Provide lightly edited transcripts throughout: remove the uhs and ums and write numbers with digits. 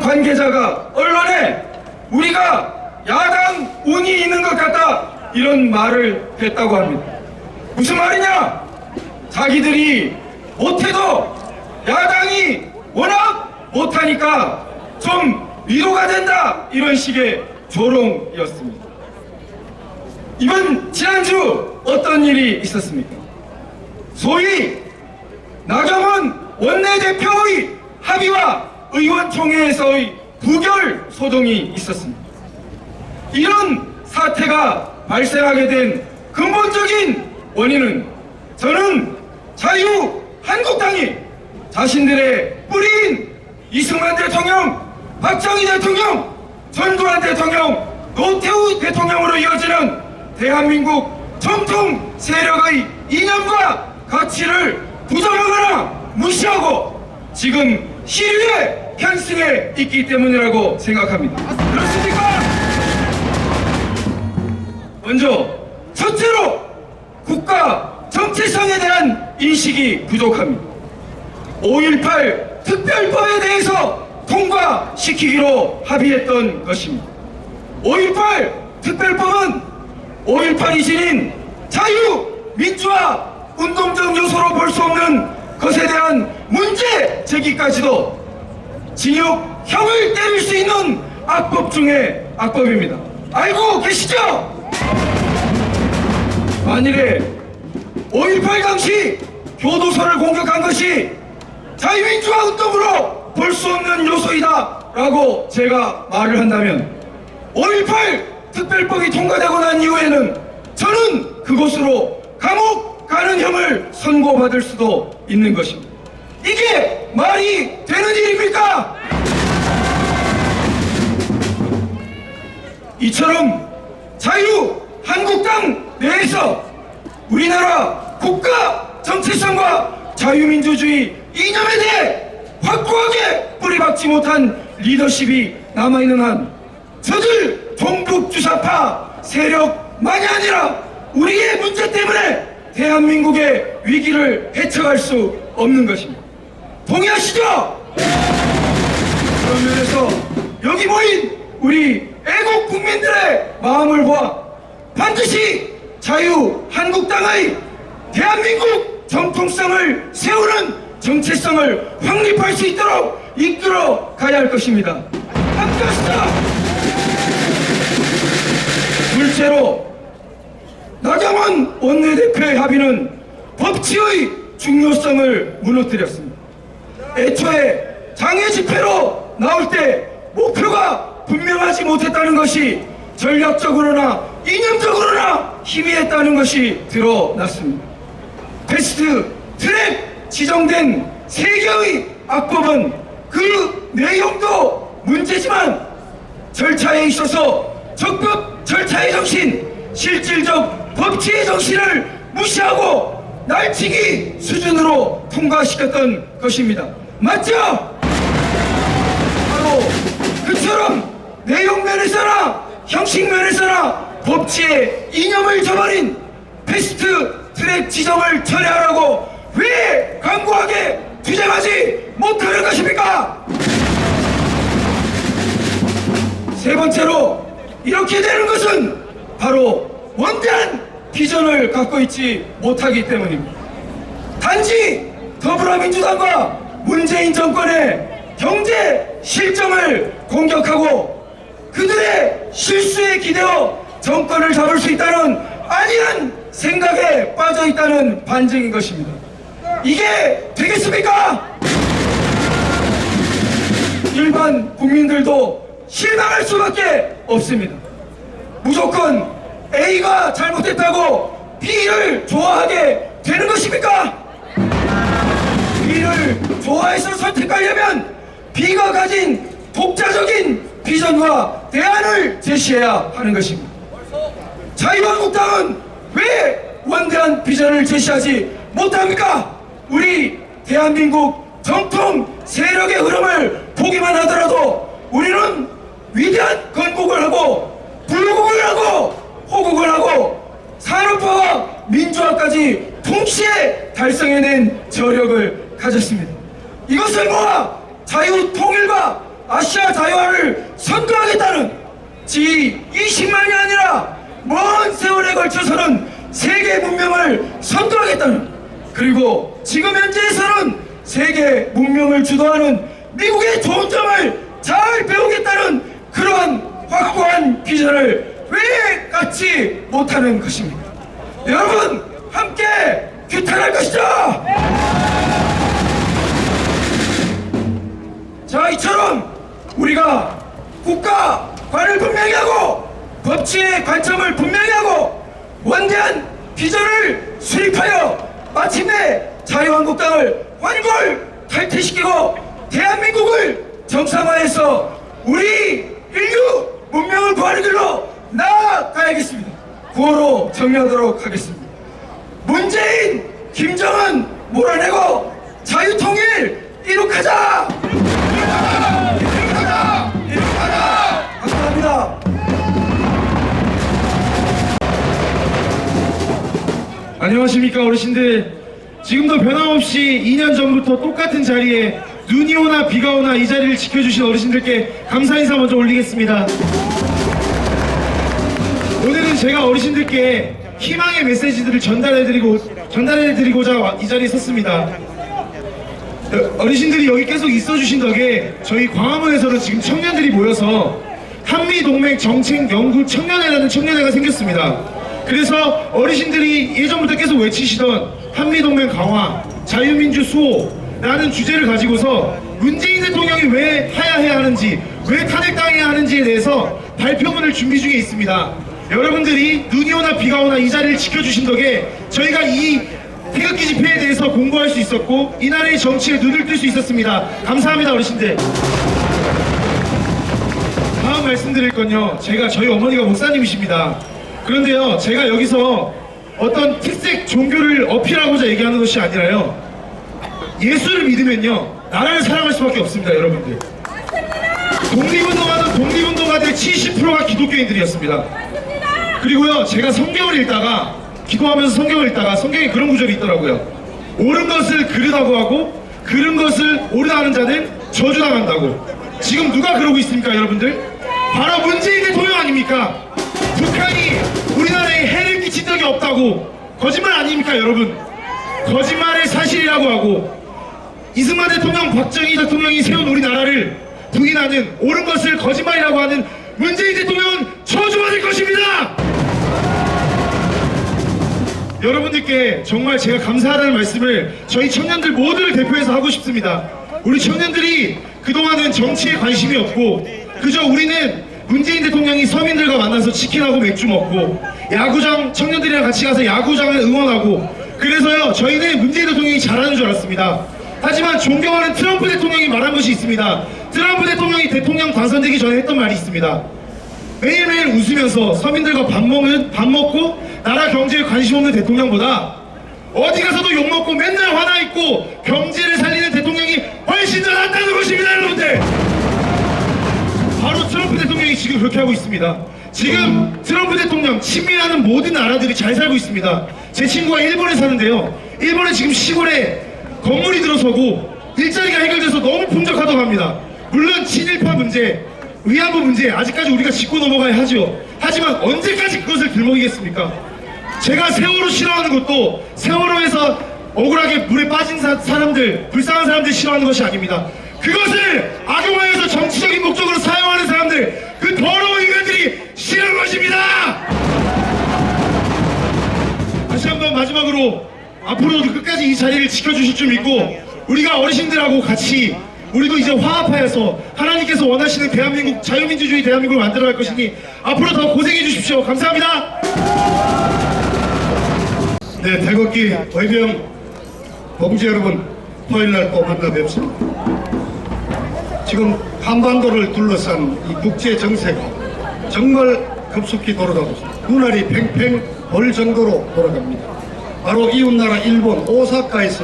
관계자가 언론에 우리가 야당 운이 있는 것 같다 이런 말을 했다고 합니다. 무슨 말이냐? 자기들이 못해도 야당이 워낙 못하니까 좀 위로가 된다 이런 식의 조롱이었습니다. 지난주 어떤 일이 있었습니까? 소위 나경원 원내대표의 합의와 의원총회에서의 부결 소동이 있었습니다. 이런 사태가 발생하게 된 근본적인 원인은 저는 자유한국당이 자신들의 뿌리인 이승만 대통령, 박정희 대통령, 전두환 대통령, 노태우 대통령으로 이어지는 대한민국 정통 세력의 이념과 가치를 부정하거나 무시하고 지금 시류에 편승해 있기 때문이라고 생각합니다. 그렇습니까? 먼저 첫째로 국가 정체성에 대한 인식이 부족합니다. 5.18 특별법에 대해서 통과시키기로 합의했던 것입니다. 5.18 특별법은 5.18이 지닌 자유민주화 운동적 요소로 볼 수 없는 것에 대한 문제 제기까지도 징역형을 때릴 수 있는 악법 중에 악법입니다. 알고 계시죠? 만일에 5.18 당시 교도소를 공격한 것이 자유민주화 운동으로 볼 수 없는 요소이다 라고 제가 말을 한다면 5.18 특별법이 통과되고 난 이후에는 저는 그곳으로 감옥 가는 형을 선고받을 수도 있는 것입니다. 이게 말이 되는 일입니까? 이처럼 자유한국당 내에서 우리나라 국가 정체성과 자유민주주의 이념에 대해 확고하게 뿌리박지 못한 리더십이 남아있는 한 저들 종북주사파 세력만이 아니라 우리의 문제 때문에 대한민국의 위기를 헤쳐갈 수 없는 것입니다. 동의하시죠? 그런 면에서 여기 모인 우리 애국 국민들의 마음을 보아 반드시 자유한국당의 대한민국 정통성을 세우는 정체성을 확립할 수 있도록 이끌어 가야 할 것입니다. 함께합시다. 둘째로 나경원 원내대표의 합의는 법치의 중요성을 무너뜨렸습니다. 애초에 장애 집회로 나올 때 목표가 분명하지 못했다는 것이 전략적으로나 이념적으로나 희미했다는 것이 드러났습니다. 패스트 트랙 지정된 3개의 악법은 그 내용도 문제지만 절차에 있어서 적법 절차의 정신, 실질적 법치의 정신을 무시하고 날치기 수준으로 통과시켰던 것입니다. 맞죠? 바로 그처럼 내용 면에서나 형식 면에서나 법치의 이념을 저버린 패스트 트랙 지정을 철회하라고 왜 강고하게 투쟁하지 못하는 것입니까? 세 번째로 이렇게 되는 것은 바로 원대한 비전을 갖고 있지 못하기 때문입니다. 단지 더불어민주당과 문재인 정권의 경제 실정을 공격하고 그들의 실수에 기대어 정권을 잡을 수 있다는 아니한 생각에 빠져 있다는 반증인 것입니다. 이게 되겠습니까? 일반 국민들도 실망할 수밖에 없습니다. 무조건 A가 잘못했다고 B를 좋아하게 되는 것입니까? B를 좋아해서 선택하려면 B가 가진 독자적인 비전과 대안을 제시해야 하는 것입니다. 자유한국당은 왜 원대한 비전을 제시하지 못합니까? 우리 대한민국 정통 세력의 흐름을 보기만 하더라도 우리는 위대한 건국을 하고 불국을 하고 호국을 하고 산업화와 민주화까지 동시에 달성해낸 저력을 가졌습니다. 이것을 모아 자유통일과 아시아 자유화를 선도하겠다는 지 20만이 아니라 먼 세월에 걸쳐서는 세계 문명을 선도하겠다는, 그리고 지금 현재에서는 세계 문명을 주도하는 미국의 좋은 점을 잘 배우겠다는 그러한 확고한 비전을 왜 갖지 못하는 것입니까? 여러분, 함께 규탄할 것이죠! 자, 이처럼 우리가 국가관을 분명히 하고 법치의 관점을 분명히 하고 원대한 비전을 수립하여 마침내 자유한국당을 완골 탈퇴시키고 대한민국을 정상화해서 우리 인류 문명을 구하는 길로 나아가야겠습니다. 구호로 정리하도록 하겠습니다. 문재인, 김정은 몰아내고 자유통일 이룩하자! 이룩하자! 이룩하자! 감사합니다. 안녕하십니까 어르신들. 지금도 변함없이 2년 전부터 똑같은 자리에 눈이 오나 비가 오나 이 자리를 지켜주신 어르신들께 감사 인사 먼저 올리겠습니다. 오늘은 제가 어르신들께 희망의 메시지들을 전달해드리고자 이 자리에 섰습니다. 어르신들이 여기 계속 있어주신 덕에 저희 광화문에서도 지금 청년들이 모여서 한미동맹 정책연구 청년회라는 청년회가 생겼습니다. 그래서 어르신들이 예전부터 계속 외치시던 한미동맹 강화, 자유민주 수호라는 주제를 가지고서 문재인 대통령이 왜 하야해야 하는지, 왜 탄핵당해야 하는지에 대해서 발표문을 준비 중에 있습니다. 여러분들이 눈이 오나 비가 오나 이 자리를 지켜주신 덕에 저희가 이 태극기 집회에 대해서 공부할 수 있었고 이 나라의 정치에 눈을 뜰 수 있었습니다. 감사합니다 어르신들. 다음 말씀드릴 건요, 저희 어머니가 목사님이십니다. 그런데요, 제가 여기서 어떤 특색 종교를 어필하고자 얘기하는 것이 아니라요, 예수를 믿으면요 나라를 사랑할 수밖에 없습니다. 여러분들, 독립운동하던 독립운동가들의 70%가 기독교인들이었습니다. 그리고요, 제가 성경을 읽다가, 기도하면서 성경을 읽다가 성경에 그런 구절이 있더라고요. 옳은 것을 그르다고 하고 그른 것을 옳다 하는 자는 저주당한다고. 지금 누가 그러고 있습니까 여러분들? 바로 문재인 대통령 아닙니까? 북한이 우리나라에 해를 끼친 적이 없다고. 거짓말 아닙니까 여러분? 거짓말을 사실이라고 하고 이승만 대통령, 박정희 대통령이 세운 우리나라를 부인하는, 옳은 것을 거짓말이라고 하는 문재인 대통령은 저주받을 것입니다. 여러분들께 정말 제가 감사하다는 말씀을 저희 청년들 모두를 대표해서 하고 싶습니다. 우리 청년들이 그동안은 정치에 관심이 없고 그저 우리는 문재인 대통령이 서민들과 만나서 치킨하고 맥주 먹고 야구장, 청년들이랑 같이 가서 야구장을 응원하고, 그래서요 저희는 문재인 대통령이 잘하는 줄 알았습니다. 하지만 존경하는 트럼프 대통령이 말한 것이 있습니다. 트럼프 대통령이 대통령 당선되기 전에 했던 말이 있습니다. 매일매일 웃으면서 서민들과 밥 먹고 나라 경제에 관심 없는 대통령보다 어디 가서도 욕먹고 맨날 화나있고 경제를 살리는 대통령이 훨씬 더 낫다는 것입니다. 여러분들, 바로 트럼프 대통령이 지금 그렇게 하고 있습니다. 지금 트럼프 대통령 친밀하는 모든 나라들이 잘 살고 있습니다. 제 친구가 일본에 사는데요, 일본은 지금 시골에 건물이 들어서고 일자리가 해결돼서 너무 풍족하다고 합니다. 물론 친일파 문제, 위안부 문제 아직까지 우리가 짚고 넘어가야 하죠. 하지만 언제까지 그것을 들먹이겠습니까? 제가 세월호 싫어하는 것도 세월호에서 억울하게 물에 빠진 사람들, 불쌍한 사람들 싫어하는 것이 아닙니다. 그것을 악용하여서 정치적인 목적으로 사용하는 사람들, 그 더러운 인간들이 싫은 것입니다. 다시 한번 마지막으로 앞으로도 끝까지 이 자리를 지켜주실 줄 믿고 우리가 어르신들하고 같이 우리도 이제 화합하여서 하나님께서 원하시는 대한민국, 자유민주주의 대한민국을 만들어갈 것이니 앞으로 더 고생해 주십시오. 감사합니다. 네, 태극기 의병 동지 여러분, 토요일날 또 만나 뵙습니다. 지금 한반도를 둘러싼 이 국제 정세가 정말 급속히 돌아가고 있습니다. 눈알이 팽팽 벌 정도로 돌아갑니다. 바로 이웃나라 일본 오사카에서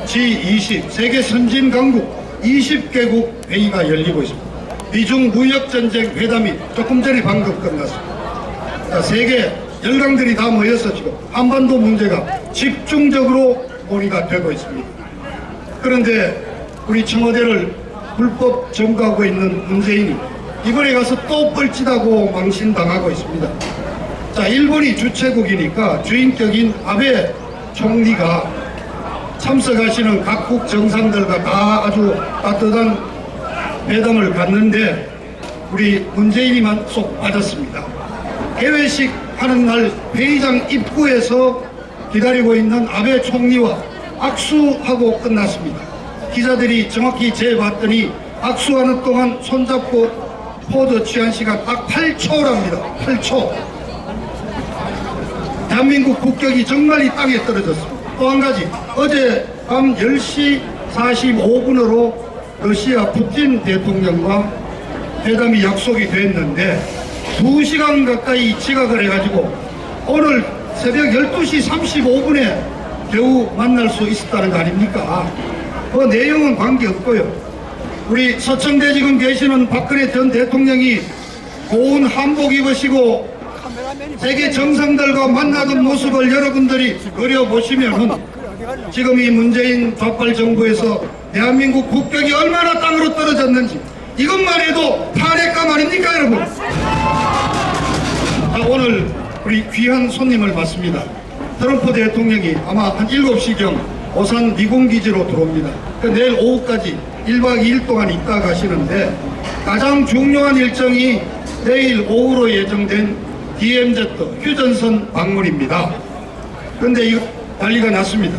G20 세계 선진 강국 20개국 회의가 열리고 있습니다. 미중 무역전쟁 회담이 조금 전에 방금 끝났습니다. 자, 세계 열강들이 다 모여서 지금 한반도 문제가 집중적으로 논의가 되고 있습니다. 그런데 우리 청와대를 불법 점거하고 있는 문재인이 이번에 가서 또 뻘짓하고 망신당하고 있습니다. 자, 일본이 주최국이니까 주인격인 아베 총리가 참석하시는 각국 정상들과 다 아주 따뜻한 회담을 갖는데 우리 문재인이만 쏙 빠졌습니다. 개회식 하는 날 회의장 입구에서 기다리고 있는 아베 총리와 악수하고 끝났습니다. 기자들이 정확히 재봤더니 악수하는 동안 손잡고 포즈 취한 시간 딱 8초랍니다. 8초. 대한민국 국격이 정말 이 땅에 떨어졌습니다. 또 한 가지, 어제 밤 10시 45분으로 러시아 푸틴 대통령과 회담이 약속이 됐는데 2시간 가까이 지각을 해가지고 오늘 새벽 12시 35분에 겨우 만날 수 있었다는 거 아닙니까? 그 내용은 관계없고요. 우리 서청대 지금 계시는 박근혜 전 대통령이 고운 한복 입으시고 세계 정상들과 만나던 모습을 여러분들이 그려보시면은 지금 이 문재인 좌빨 정부에서 대한민국 국격이 얼마나 땅으로 떨어졌는지 이것만 해도 탄핵감 아닙니까, 여러분? 자, 오늘 우리 귀한 손님을 맞습니다. 트럼프 대통령이 아마 한 7시경 오산 미군기지로 들어옵니다. 내일 오후까지 1박 2일 동안 있다 가시는데 가장 중요한 일정이 내일 오후로 예정된 DMZ 휴전선 방문입니다. 그런데 이거 난리가 났습니다.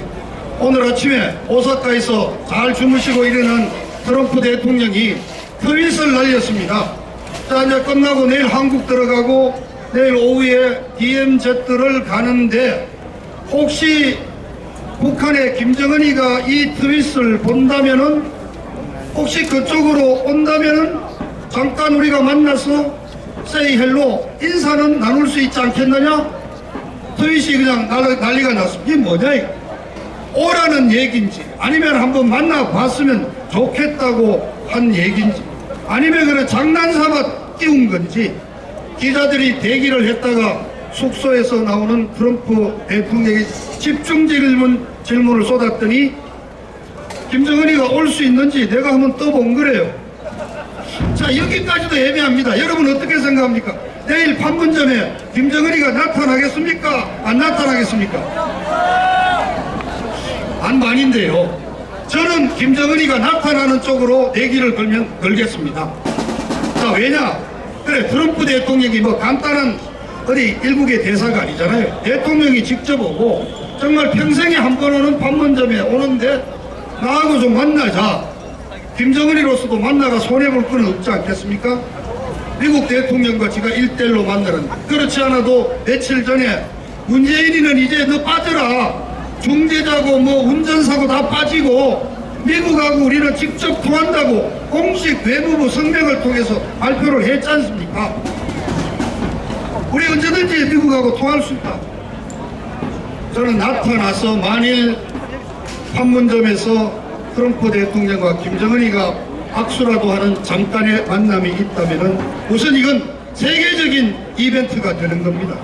오늘 아침에 오사카에서 잘 주무시고 일어난 트럼프 대통령이 트윗을 날렸습니다. 자, 이제 끝나고 내일 한국 들어가고 내일 오후에 DMZ를 가는데 혹시 북한의 김정은이가 이 트윗을 본다면은 혹시 그쪽으로 온다면은 잠깐 우리가 만나서 say hello 인사는 나눌 수 있지 않겠느냐? 트윗이 그냥 난리가 났습니다. 이게 뭐냐 이거? 오라는 얘기인지 아니면 한번 만나봤으면 좋겠다고 한 얘기인지 아니면 그냥 장난삼아 띄운 건지 기자들이 대기를 했다가 숙소에서 나오는 트럼프 대통령이 집중 질문을 쏟았더니 김정은이가 올 수 있는지 내가 한번 떠본 거래요. 자, 여기까지도 애매합니다. 여러분 어떻게 생각합니까? 내일 판문점에 김정은이가 나타나겠습니까? 안 나타나겠습니까? 반반인데요. 저는 김정은이가 나타나는 쪽으로 내기를 걸겠습니다. 자, 왜냐? 그래, 트럼프 대통령이 뭐 간단한 어디 일국의 대사가 아니잖아요. 대통령이 직접 오고 정말 평생에 한 번 오는 판문점에 오는데 나하고 좀 만나자. 김정은이로서도 만나가 손해볼 건 없지 않겠습니까? 미국 대통령과 제가 1대1로 만나는 그렇지 않아도 며칠 전에 문재인이는 이제 너 빠져라. 중재자고 뭐 운전사고 다 빠지고 미국하고 우리는 직접 통한다고 공식 외무부 성명을 통해서 발표를 했지 않습니까? 우리 언제든지 미국하고 통할 수 있다. 저는 나타나서 만일 판문점에서 트럼프 대통령과 김정은이가 악수라도 하는 잠깐의 만남이 있다면 우선 이건 세계적인 이벤트가 되는 겁니다.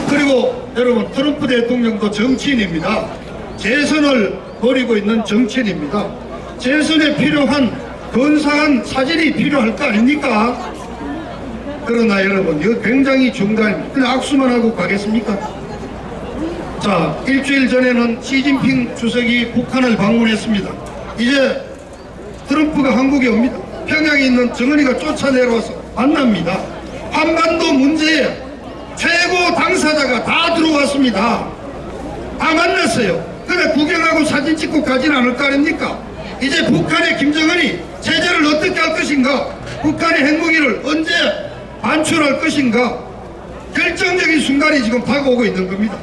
그리고 여러분 트럼프 대통령도 정치인입니다. 재선을 벌이고 있는 정치인입니다. 재선에 필요한 근사한 사진이 필요할 거 아닙니까? 그러나 여러분 이거 굉장히 중단입니다. 그냥 악수만 하고 가겠습니까? 자, 일주일 전에는 시진핑 주석이 북한을 방문했습니다. 이제 트럼프가 한국에 옵니다. 평양에 있는 정은이가 쫓아내려와서 만납니다. 한반도 문제에 최고 당사자가 다 들어왔습니다. 다 만났어요. 그래 구경하고 사진 찍고 가진 않을 거 아닙니까? 이제 북한의 김정은이 체제를 어떻게 할 것인가? 북한의 핵무기를 언제 반출할 것인가? 결정적인 순간이 지금 다가오고 있는 겁니다.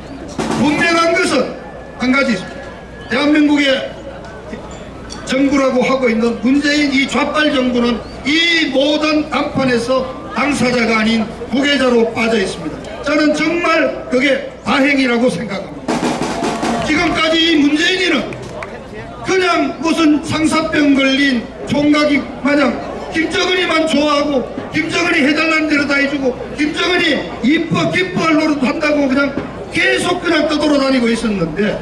분명한 것은 한 가지 있습니다. 대한민국의 정부라고 하고 있는 문재인 이 좌빨 정부는 이 모든 담판에서 당사자가 아닌 부계자로 빠져 있습니다. 저는 정말 그게 다행이라고 생각합니다. 지금까지 이 문재인이는 그냥 무슨 상사병 걸린 총각이 마냥 김정은이만 좋아하고 김정은이 해달라는 대로 다 해주고 김정은이 이뻐 기뻐할 노릇 한다고 그냥 계속 그냥 떠돌아다니고 있었는데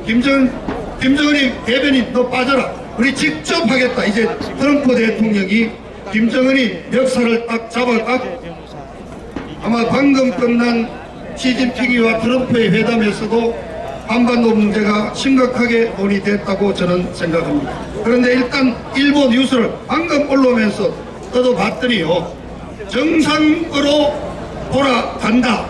김정은이 대변인 너 빠져라. 우리 직접 하겠다. 이제 트럼프 대통령이 김정은이 역사를 딱 아마 방금 끝난 시진핑이와 트럼프의 회담에서도 한반도 문제가 심각하게 논의됐다고 저는 생각합니다. 그런데 일단 일본 뉴스를 방금 올라오면서 저도 봤더니요, 정상으로 돌아간다.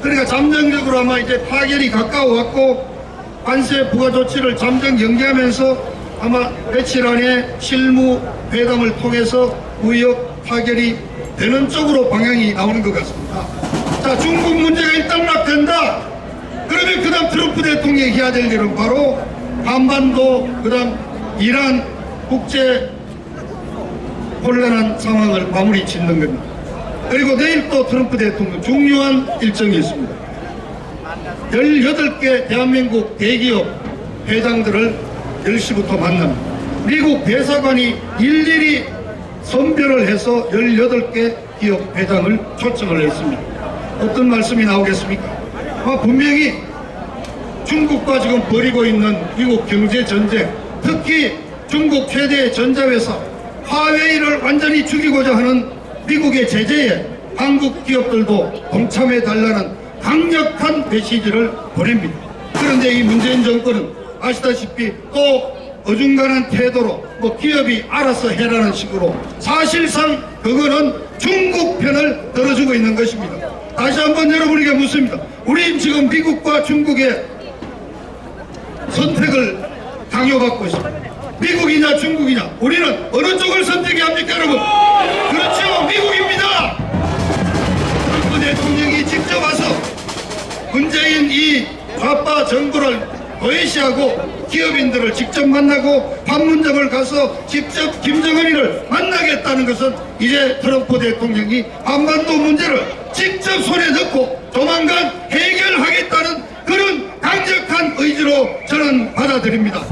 그러니까 잠정적으로 아마 이제 타결이 가까워왔고 관세 부과 조치를 잠정 연기하면서 아마 며칠 안에 실무 회담을 통해서 무역 타결이 되는 쪽으로 방향이 나오는 것 같습니다. 자, 중국 문제가 일단 낙된다. 그러면 그 다음 트럼프 대통령이 해야 될 일은 바로 한반도, 그 다음 이란 국제 혼란한 상황을 마무리 짓는 겁니다. 그리고 내일 또 트럼프 대통령 중요한 일정이 있습니다. 18개 대한민국 대기업 회장들을 10시부터 만납니다. 미국 대사관이 일일이 선별을 해서 18개 기업 회장을 초청을 했습니다. 어떤 말씀이 나오겠습니까? 분명히 중국과 지금 벌이고 있는 미국 경제 전쟁, 특히 중국 최대 전자회사 화웨이를 완전히 죽이고자 하는 미국의 제재에 한국 기업들도 동참해 달라는 강력한 메시지를 보냅니다. 그런데 이 문재인 정권은 아시다시피 또 어중간한 태도로 기업이 알아서 해라는 식으로 사실상 그거는 중국 편을 들어주고 있는 것입니다. 다시 한번 여러분에게 묻습니다. 우린 지금 미국과 중국의 선택을 강요받고 있습니다. 미국이냐 중국이냐, 우리는 어느 쪽을 선택해야 합니까, 여러분? 그렇죠, 미국입니다. 트럼프 대통령이 직접 와서 문재인 이 좌파 정부를 도외시하고 기업인들을 직접 만나고 판문점을 가서 직접 김정은이를 만나겠다는 것은 이제 트럼프 대통령이 한반도 문제를 직접 손에 넣고 조만간 해결하겠다는 그런 강력한 의지로 저는 받아들입니다.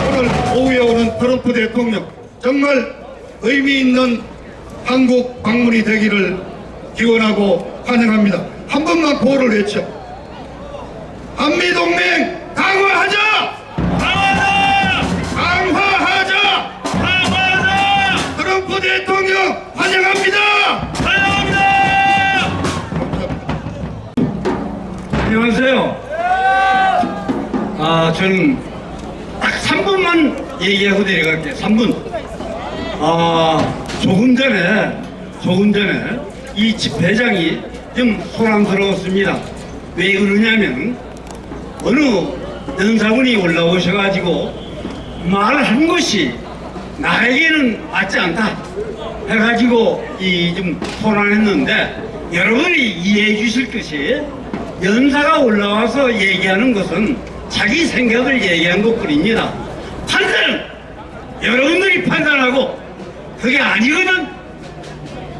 오늘 오후에 오는 트럼프 대통령 정말 의미 있는 한국 방문이 되기를 기원하고 환영합니다. 한 번만 구호를 외쳐. 한미동맹 강화하자! 강화하자! 강화하자! 강화하자! 트럼프 대통령 환영합니다! 환영합니다! 안녕하세요. 저는 딱 3분만 얘기하고 내려갈게요. 3분. 조금 전에 이 집회장이 좀 소란스러웠습니다. 왜 그러냐면 어느 연사분이 올라오셔가지고 말한 것이 나에게는 맞지 않다 해가지고 좀 소란했는데, 여러분이 이해해 주실 것이 연사가 올라와서 얘기하는 것은 자기 생각을 얘기한 것뿐입니다. 판단은 여러분들이 판단하고 그게 아니거든.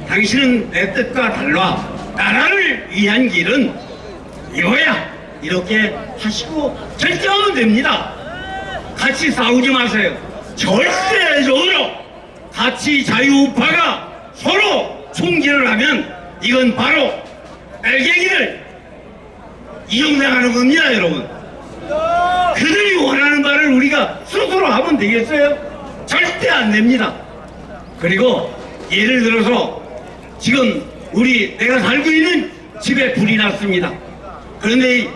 당신은 내 뜻과 달라. 나라를 위한 길은 이거야. 이렇게 하시고 결정하면 됩니다. 같이 싸우지 마세요. 절대적으로 같이 자유우파가 서로 총질을 하면 이건 바로 빨갱이를 이용당하는 겁니다, 여러분. 그들이 원하는 바를 우리가 스스로 하면 되겠어요? 절대 안 됩니다. 그리고 예를 들어서 지금 내가 살고 있는 집에 불이 났습니다. 그런데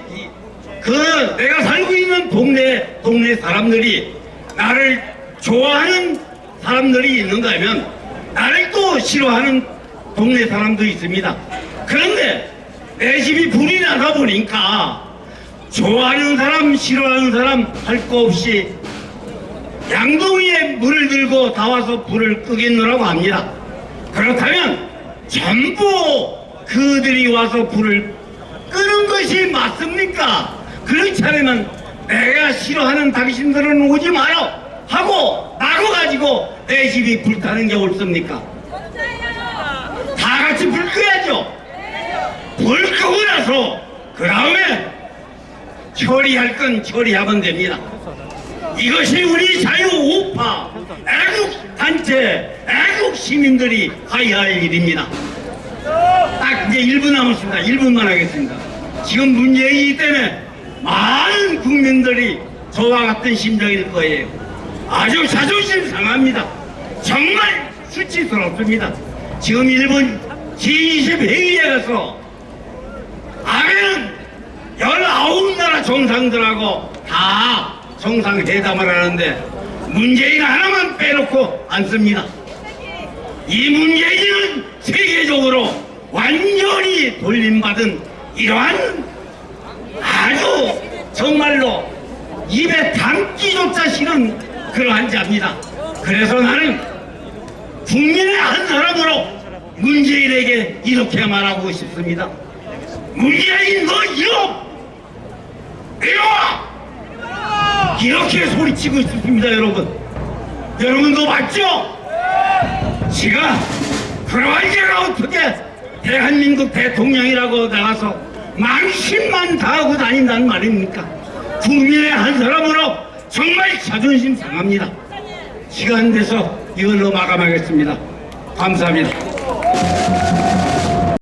내가 살고 있는 동네 사람들이 나를 좋아하는 사람들이 있는가 하면 나를 또 싫어하는 동네 사람도 있습니다. 그런데 내 집이 불이 나다 보니까 좋아하는 사람, 싫어하는 사람 할 거 없이 양동이에 물을 들고 다 와서 불을 끄겠노라고 합니다. 그렇다면 전부 그들이 와서 불을 끄는 것이 맞습니까? 그렇지 않으면 내가 싫어하는 당신들은 오지 마라 하고 나눠가지고 내 집이 불타는 게 옳습니까? 다 같이 불 끄야죠. 불 끄고 나서 그 다음에 처리할 건 처리하면 됩니다. 이것이 우리 자유우파 애국단체 애국시민들이 해야 할 일입니다. 딱 이제 1분 남았습니다. 1분만 하겠습니다. 지금 문재인이기 때문에 많은 국민들이 저와 같은 심정일 거예요. 아주 자존심 상합니다. 정말 수치스럽습니다. 지금 일본 G20 회의에 가서 아베는 19나라 정상들하고 다 정상회담을 하는데 문재인 하나만 빼놓고 앉습니다. 이 문재인은 세계적으로 완전히 돌림받은 이러한 아주 정말로 입에 담기조차 싫은 그러한 자입니다. 그래서 나는 국민의 한 사람으로 문재인에게 이렇게 말하고 싶습니다. 문재인 너 이리와! 이렇게 소리치고 싶습니다. 여러분도 맞죠? 제가 그러한 제가 어떻게 대한민국 대통령이라고 나가서 망신만 다 하고 다닌다는 말입니까? 국민의 한 사람으로 정말 자존심 상합니다. 시간 돼서 이걸로 마감하겠습니다. 감사합니다.